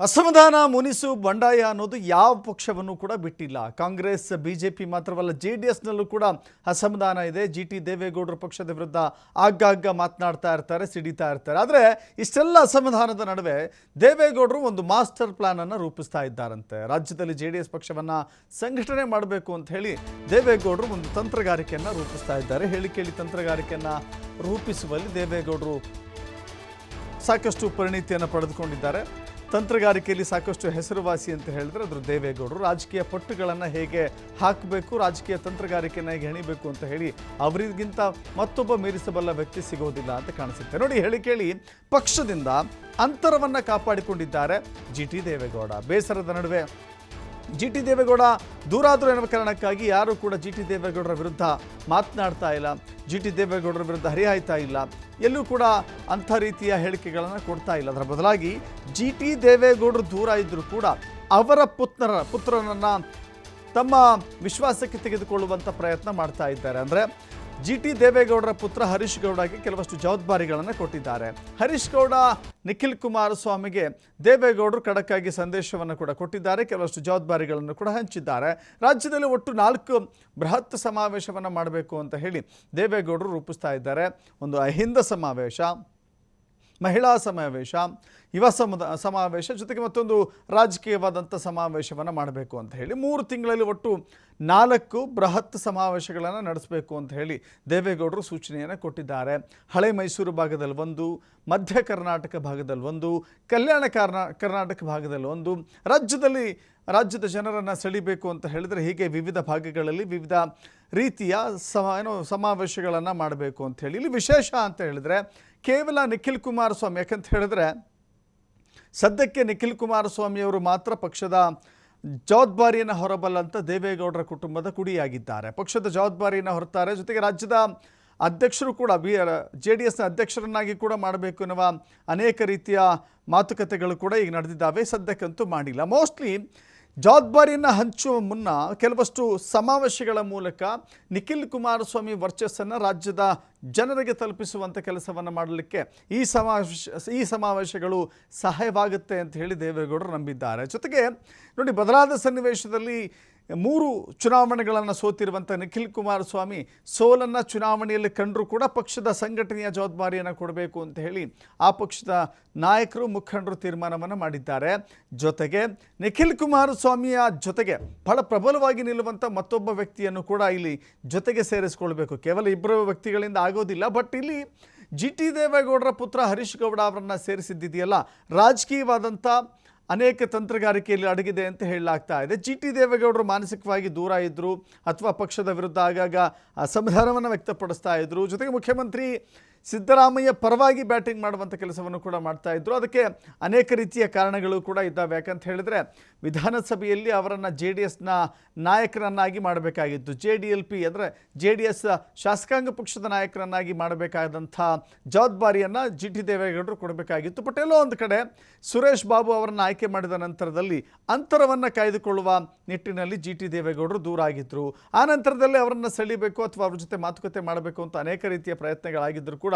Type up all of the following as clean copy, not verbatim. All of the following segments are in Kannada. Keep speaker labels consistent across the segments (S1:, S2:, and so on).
S1: ಅಸಮಾಧಾನ ಮುನಿಸು ಬಂಡಾಯ ಅನ್ನೋದು ಯಾವ ಪಕ್ಷವನ್ನು ಕೂಡ ಬಿಟ್ಟಿಲ್ಲ. ಕಾಂಗ್ರೆಸ್ ಬಿಜೆಪಿ ಮಾತ್ರವಲ್ಲ, ಜೆಡಿಎಸ್ನಲ್ಲೂ ಕೂಡ ಅಸಮಾಧಾನ ಇದೆ. ಟಿ ದೇವೇಗೌಡರ ಪಕ್ಷದ ವಿರುದ್ಧ ಆಗಾಗ ಮಾತನಾಡ್ತಾ ಇರ್ತಾರೆ, ಸಿಡಿತಾ ಇರ್ತಾರೆ. ಆದರೆ ಇಷ್ಟೆಲ್ಲ ಅಸಮಾಧಾನದ ನಡುವೆ ದೇವೇಗೌಡರು ಒಂದು ಮಾಸ್ಟರ್ ಪ್ಲಾನ್ ಅನ್ನು ರೂಪಿಸ್ತಾ ಇದ್ದಾರಂತೆ. ರಾಜ್ಯದಲ್ಲಿ ಜೆಡಿಎಸ್ ಪಕ್ಷವನ್ನು ಸಂಘಟನೆ ಮಾಡಬೇಕು ಅಂತ ಹೇಳಿ ದೇವೇಗೌಡರು ಒಂದು ತಂತ್ರಗಾರಿಕೆಯನ್ನು ರೂಪಿಸ್ತಾ ಇದ್ದಾರೆ. ಹೇಳಿ ಕೇಳಿ ತಂತ್ರಗಾರಿಕೆಯನ್ನು ರೂಪಿಸುವಲ್ಲಿ ದೇವೇಗೌಡರು ಸಾಕಷ್ಟು ಪರಿಣಿತಿಯನ್ನು ಪಡೆದುಕೊಂಡಿದ್ದಾರೆ. ತಂತ್ರಗಾರಿಕೆಯಲ್ಲಿ ಸಾಕಷ್ಟು ಹೆಸರುವಾಸಿ ಅಂತ ಹೇಳಿದ್ರೆ ಅದ್ರ ದೇವೇಗೌಡರು. ರಾಜಕೀಯ ಪಟ್ಟುಗಳನ್ನು ಹೇಗೆ ಹಾಕಬೇಕು, ರಾಜಕೀಯ ತಂತ್ರಗಾರಿಕೆಯನ್ನು ಹೇಗೆ ಹೆಣಿಬೇಕು ಅಂತ ಹೇಳಿ ಅವರಿಗಿಂತ ಮತ್ತೊಬ್ಬ ಮೀರಿಸಬಲ್ಲ ವ್ಯಕ್ತಿ ಸಿಗೋದಿಲ್ಲ ಅಂತ ಕಾಣಿಸುತ್ತೆ. ನೋಡಿ, ಹೇಳಿ ಕೇಳಿ ಪಕ್ಷದಿಂದ ಅಂತರವನ್ನು ಕಾಪಾಡಿಕೊಂಡಿದ್ದಾರೆ ಟಿ ದೇವೇಗೌಡ. ಬೇಸರದ ನಡುವೆ ಟಿ ದೇವೇಗೌಡ ದೂರಾದರೂ ಎನ್ನುವ ಕಾರಣಕ್ಕಾಗಿ ಯಾರೂ ಕೂಡ ಟಿ ದೇವೇಗೌಡರ ವಿರುದ್ಧ ಮಾತನಾಡ್ತಾ ಇಲ್ಲ, ಟಿ ದೇವೇಗೌಡರ ವಿರುದ್ಧ ಹರಿಹಾಯ್ತಾ ಇಲ್ಲ, ಎಲ್ಲೂ ಕೂಡ ಅಂಥ ರೀತಿಯ ಹೇಳಿಕೆಗಳನ್ನು ಕೊಡ್ತಾ ಇಲ್ಲ. ಅದರ ಬದಲಾಗಿ ಟಿ ದೇವೇಗೌಡರು ದೂರ ಇದ್ದರೂ ಕೂಡ ಅವರ ಪುತ್ರನನ್ನು ತಮ್ಮ ವಿಶ್ವಾಸಕ್ಕೆ ತೆಗೆದುಕೊಳ್ಳುವಂಥ ಪ್ರಯತ್ನ ಮಾಡ್ತಾ ಇದ್ದಾರೆ. ಅಂದರೆ ಟಿ ದೇವೇಗೌಡರ ಪುತ್ರ ಹರೀಶ್ ಗೌಡಗೆ ಕೆಲವಷ್ಟು ಜವಾಬ್ದಾರಿಗಳನ್ನು ಕೊಟ್ಟಿದ್ದಾರೆ. ಹರೀಶ್ ಗೌಡ ನಿಖಿಲ್ ಕುಮಾರಸ್ವಾಮಿಗೆ ದೇವೇಗೌಡರು ಖಡಕ್ಕಾಗಿ ಸಂದೇಶವನ್ನು ಕೂಡ ಕೊಟ್ಟಿದ್ದಾರೆ, ಕೆಲವಷ್ಟು ಜವಾಬ್ದಾರಿಗಳನ್ನು ಕೂಡ ಹಂಚಿದ್ದಾರೆ. ರಾಜ್ಯದಲ್ಲಿ ಒಟ್ಟು 4 ಬೃಹತ್ ಸಮಾವೇಶವನ್ನು ಮಾಡಬೇಕು ಅಂತ ಹೇಳಿ ದೇವೇಗೌಡರು ರೂಪಿಸ್ತಾ ಇದ್ದಾರೆ. ಒಂದು ಅಹಿಂದ ಸಮಾವೇಶ, ಮಹಿಳಾ ಸಮಾವೇಶ, ಯುವ ಸಮಾವೇಶ, ಜೊತೆಗೆ ಮತ್ತೊಂದು ರಾಜಕೀಯವಾದಂಥ ಸಮಾವೇಶವನ್ನು ಮಾಡಬೇಕು ಅಂತ ಹೇಳಿ 3 ತಿಂಗಳಲ್ಲಿ ಒಟ್ಟು 4 ಬೃಹತ್ ಸಮಾವೇಶಗಳನ್ನು ನಡೆಸಬೇಕು ಅಂತ ಹೇಳಿ ದೇವೇಗೌಡರು ಸೂಚನೆಯನ್ನು ಕೊಟ್ಟಿದ್ದಾರೆ. ಹಳೆ ಮೈಸೂರು ಭಾಗದಲ್ಲಿ ಒಂದು, ಮಧ್ಯ ಕರ್ನಾಟಕ ಭಾಗದಲ್ಲಿ ಒಂದು, ಕಲ್ಯಾಣ ಕರ್ನಾಟಕ ಭಾಗದಲ್ಲಿ ಒಂದು, ರಾಜ್ಯದ ಜನರನ್ನು ಸೆಳಿಬೇಕು ಅಂತ ಹೇಳಿದರೆ ಹೀಗೆ ವಿವಿಧ ಭಾಗಗಳಲ್ಲಿ ವಿವಿಧ ರೀತಿಯ ಸಮಾವೇಶಗಳನ್ನು ಮಾಡಬೇಕು ಅಂತ ಹೇಳಿ. ಇಲ್ಲಿ ವಿಶೇಷ ಅಂತ ಹೇಳಿದರೆ ಕೇವಲ ನಿಖಿಲ್ ಕುಮಾರಸ್ವಾಮಿ, ಯಾಕಂತ ಹೇಳಿದ್ರೆ ಸದ್ಯಕ್ಕೆ ನಿಖಿಲ್ ಕುಮಾರಸ್ವಾಮಿಯವರು ಮಾತ್ರ ಪಕ್ಷದ ಜವಾಬ್ದಾರಿಯನ್ನು ಹೊರಬಲ್ಲಂತ ದೇವೇಗೌಡರ ಕುಟುಂಬದ ಕುಡಿಯಾಗಿದ್ದಾರೆ. ಪಕ್ಷದ ಜವಾಬ್ದಾರಿಯನ್ನು ಹೊರತಾರೆ, ಜೊತೆಗೆ ರಾಜ್ಯದ ಅಧ್ಯಕ್ಷರು ಕೂಡ JDSನ ಅಧ್ಯಕ್ಷರನ್ನಾಗಿ ಕೂಡ ಮಾಡಬೇಕು ಎನ್ನುವ ಅನೇಕ ರೀತಿಯ ಮಾತುಕತೆಗಳು ಕೂಡ ಈಗ ನಡೆದಿದ್ದಾವೆ. ಸದ್ಯಕ್ಕಂತೂ ಮಾಡಿಲ್ಲ. ಮೋಸ್ಟ್ಲಿ ಜವಾಬ್ದಾರಿಯನ್ನು ಹಂಚುವ ಮುನ್ನ ಕೆಲವಷ್ಟು ಸಮಾವೇಶಗಳ ಮೂಲಕ ನಿಖಿಲ್ ಕುಮಾರಸ್ವಾಮಿ ವರ್ಚಸ್ಸನ್ನು ರಾಜ್ಯದ ಜನರಿಗೆ ತಲುಪಿಸುವಂಥ ಕೆಲಸವನ್ನು ಮಾಡಲಿಕ್ಕೆ ಈ ಸಮಾವೇಶಗಳು ಸಹಾಯವಾಗುತ್ತೆ ಅಂತ ಹೇಳಿ ದೇವೇಗೌಡರು ನಂಬಿದ್ದಾರೆ. ಜೊತೆಗೆ ನೋಡಿ, ಬದಲಾದ ಸನ್ನಿವೇಶದಲ್ಲಿ 3 ಚುನಾವಣೆಗಳನ್ನು ಸೋತಿರುವಂಥ ನಿಖಿಲ್ ಕುಮಾರಸ್ವಾಮಿ ಸೋಲನ್ನು ಚುನಾವಣೆಯಲ್ಲಿ ಕಂಡರೂ ಕೂಡ ಪಕ್ಷದ ಸಂಘಟನೆಯ ಜವಾಬ್ದಾರಿಯನ್ನು ಕೊಡಬೇಕು ಅಂತ ಹೇಳಿ ಆ ಪಕ್ಷದ ನಾಯಕರು, ಮುಖಂಡರು ತೀರ್ಮಾನವನ್ನು ಮಾಡಿದ್ದಾರೆ. ಜೊತೆಗೆ ನಿಖಿಲ್ ಕುಮಾರಸ್ವಾಮಿಯ ಜೊತೆಗೆ ಬಹಳ ಪ್ರಬಲವಾಗಿ ನಿಲ್ಲುವಂಥ ಮತ್ತೊಬ್ಬ ವ್ಯಕ್ತಿಯನ್ನು ಕೂಡ ಇಲ್ಲಿ ಜೊತೆಗೆ ಸೇರಿಸಿಕೊಳ್ಬೇಕು. ಕೇವಲ 2 ವ್ಯಕ್ತಿಗಳಿಂದ ಆಗೋದಿಲ್ಲ. ಬಟ್ ಇಲ್ಲಿ ಟಿ ದೇವೇಗೌಡರ ಪುತ್ರ ಹರೀಶ್ ಗೌಡ ಅವರನ್ನು ಸೇರಿಸಿದ್ದಿದೆಯಲ್ಲ, ರಾಜಕೀಯವಾದಂಥ ಅನೇಕ ತಂತ್ರಗಾರಿಕೆಯಲ್ಲಿ ಅಡಗಿದೆ ಅಂತ ಹೇಳಲಾಗ್ತಾ ಇದೆ. ಟಿ ದೇವೇಗೌಡರು ಮಾನಸಿಕವಾಗಿ ದೂರ ಇದ್ದರು ಅಥವಾ ಪಕ್ಷದ ವಿರುದ್ಧ ಆಗಾಗ ಅಸಮಾಧಾನವನ್ನು ವ್ಯಕ್ತಪಡಿಸ್ತಾ ಇದ್ದರು. ಜೊತೆಗೆ ಮುಖ್ಯಮಂತ್ರಿ ಸಿದ್ದರಾಮಯ್ಯ ಪರವಾಗಿ ಬ್ಯಾಟಿಂಗ್ ಮಾಡುವಂಥ ಕೆಲಸವನ್ನು ಕೂಡ ಮಾಡ್ತಾ ಇದ್ದರು. ಅದಕ್ಕೆ ಅನೇಕ ರೀತಿಯ ಕಾರಣಗಳು ಕೂಡ ಇದ್ದಾವೆ. ಯಾಕಂತ ಹೇಳಿದ್ರೆ ವಿಧಾನಸಭೆಯಲ್ಲಿ ಅವರನ್ನು JDSನ ನಾಯಕರನ್ನಾಗಿ ಮಾಡಬೇಕಾಗಿತ್ತು. JDLP ಅಂದರೆ JDS ಶಾಸಕಾಂಗ ಪಕ್ಷದ ನಾಯಕರನ್ನಾಗಿ ಮಾಡಬೇಕಾದಂಥ ಜವಾಬ್ದಾರಿಯನ್ನು ಟಿ ದೇವೇಗೌಡರು ಕೊಡಬೇಕಾಗಿತ್ತು. ಬಟ್ ಎಲ್ಲೋ ಒಂದು ಕಡೆ ಸುರೇಶ್ ಬಾಬು ಅವರನ್ನು ಆಯ್ಕೆ ಮಾಡಿದ ನಂತರದಲ್ಲಿ ಅಂತರವನ್ನು ಕಾಯ್ದುಕೊಳ್ಳುವ ನಿಟ್ಟಿನಲ್ಲಿ ಟಿ ದೇವೇಗೌಡರು ದೂರ ಆಗಿದ್ದರು. ಆ ನಂತರದಲ್ಲಿ ಅವರನ್ನು ಸೆಳಿಬೇಕು ಅಥವಾ ಅವ್ರ ಜೊತೆ ಮಾತುಕತೆ ಮಾಡಬೇಕು ಅಂತ ಅನೇಕ ರೀತಿಯ ಪ್ರಯತ್ನಗಳಾಗಿದ್ದರೂ ಕೂಡ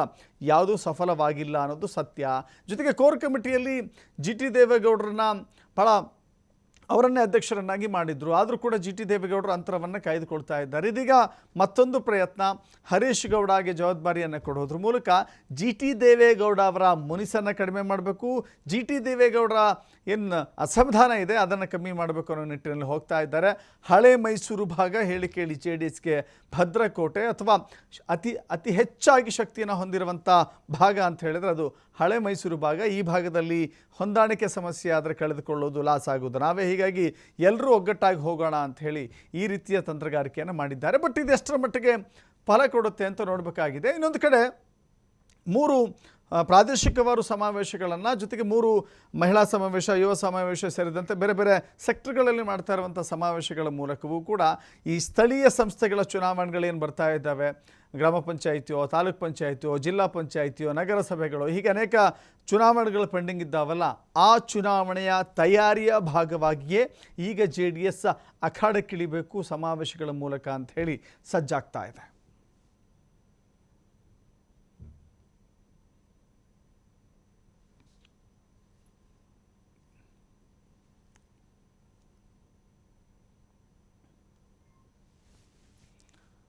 S1: ಯಾವುದೂ ಸಫಲವಾಗಿಲ್ಲ ಅನ್ನೋದು ಸತ್ಯ. ಜೊತೆಗೆ ಕೋರ್ ಕಮಿಟಿಯಲ್ಲಿ ಟಿ ದೇವೇಗೌಡರನ್ನ ಅವರನ್ನೇ ಅಧ್ಯಕ್ಷರನ್ನಾಗಿ ಮಾಡಿದ್ರು. ಆದರೂ ಕೂಡ ಟಿ ದೇವೇಗೌಡರು ಅಂತರವನ್ನು ಕಾಯ್ದುಕೊಳ್ತಾ ಇದ್ದಾರೆ. ಇದೀಗ ಮತ್ತೊಂದು ಪ್ರಯತ್ನ, ಹರೀಶ್ ಗೌಡಗೆ ಜವಾಬ್ದಾರಿಯನ್ನು ಕೊಡೋದ್ರ ಮೂಲಕ ಟಿ ದೇವೇಗೌಡ ಅವರ ಮುನಿಸನ್ನು ಕಡಿಮೆ ಮಾಡಬೇಕು, ಟಿ ದೇವೇಗೌಡರ ಏನು ಅಸಮಾಧಾನ ಇದೆ ಅದನ್ನು ಕಮ್ಮಿ ಮಾಡಬೇಕು ಅನ್ನೋ ನಿಟ್ಟಿನಲ್ಲಿ ಹೋಗ್ತಾ ಇದ್ದಾರೆ. ಹಳೆ ಮೈಸೂರು ಭಾಗ ಹೇಳಿ ಕೇಳಿ JDSಗೆ ಭದ್ರಕೋಟೆ ಅಥವಾ ಅತಿ ಹೆಚ್ಚಾಗಿ ಶಕ್ತಿಯನ್ನು ಹೊಂದಿರುವಂಥ ಭಾಗ ಅಂತ ಹೇಳಿದರೆ ಅದು ಹಳೆ ಮೈಸೂರು ಭಾಗ. ಈ ಭಾಗದಲ್ಲಿ ಹೊಂದಾಣಿಕೆ ಸಮಸ್ಯೆ ಆದರೆ ಕಳೆದುಕೊಳ್ಳೋದು, ಲಾಸ್ ಆಗೋದು. ನಾವೇ ಹೀಗಾಗಿ ಎಲ್ಲರೂ ಒಗ್ಗಟ್ಟಾಗಿ ಹೋಗೋಣ ಅಂತ ಹೇಳಿ ಈ ರೀತಿಯ ತಂತ್ರಗಾರಿಕೆಯನ್ನು ಮಾಡಿದ್ದಾರೆ. ಬಟ್ ಇದು ಎಷ್ಟರ ಮಟ್ಟಿಗೆ ಫಲ ಕೊಡುತ್ತೆ ಅಂತ ನೋಡಬೇಕಾಗಿದೆ. ಇನ್ನೊಂದು ಕಡೆ 3 ಪ್ರಾದೇಶಿಕವಾರು ಸಮಾವೇಶಗಳನ್ನು, ಜೊತೆಗೆ 3 ಮಹಿಳಾ ಸಮಾವೇಶ, ಯುವ ಸಮಾವೇಶ ಸೇರಿದಂತೆ ಬೇರೆ ಬೇರೆ ಸೆಕ್ಟರ್ಗಳಲ್ಲಿ ಮಾಡ್ತಾ ಇರುವಂಥ ಸಮಾವೇಶಗಳ ಮೂಲಕವೂ ಕೂಡ ಈ ಸ್ಥಳೀಯ ಸಂಸ್ಥೆಗಳ ಚುನಾವಣೆಗಳೇನು ಬರ್ತಾ ಇದ್ದಾವೆ, ಗ್ರಾಮ ಪಂಚಾಯಿತಿಯೋ, ತಾಲೂಕ್ ಪಂಚಾಯಿತಿಯೋ, ಜಿಲ್ಲಾ ಪಂಚಾಯಿತಿಯೋ, ನಗರಸಭೆಗಳು, ಹೀಗೆ ಅನೇಕ ಚುನಾವಣೆಗಳು ಪೆಂಡಿಂಗ್ ಇದ್ದಾವಲ್ಲ, ಆ ಚುನಾವಣೆಯ ತಯಾರಿಯ ಭಾಗವಾಗಿಯೇ ಈಗ JDS ಅಖಾಡಕ್ಕಿಳಿಬೇಕು ಸಮಾವೇಶಗಳ ಮೂಲಕ ಅಂತ ಹೇಳಿ ಸಜ್ಜಾಗ್ತಾ ಇದೆ.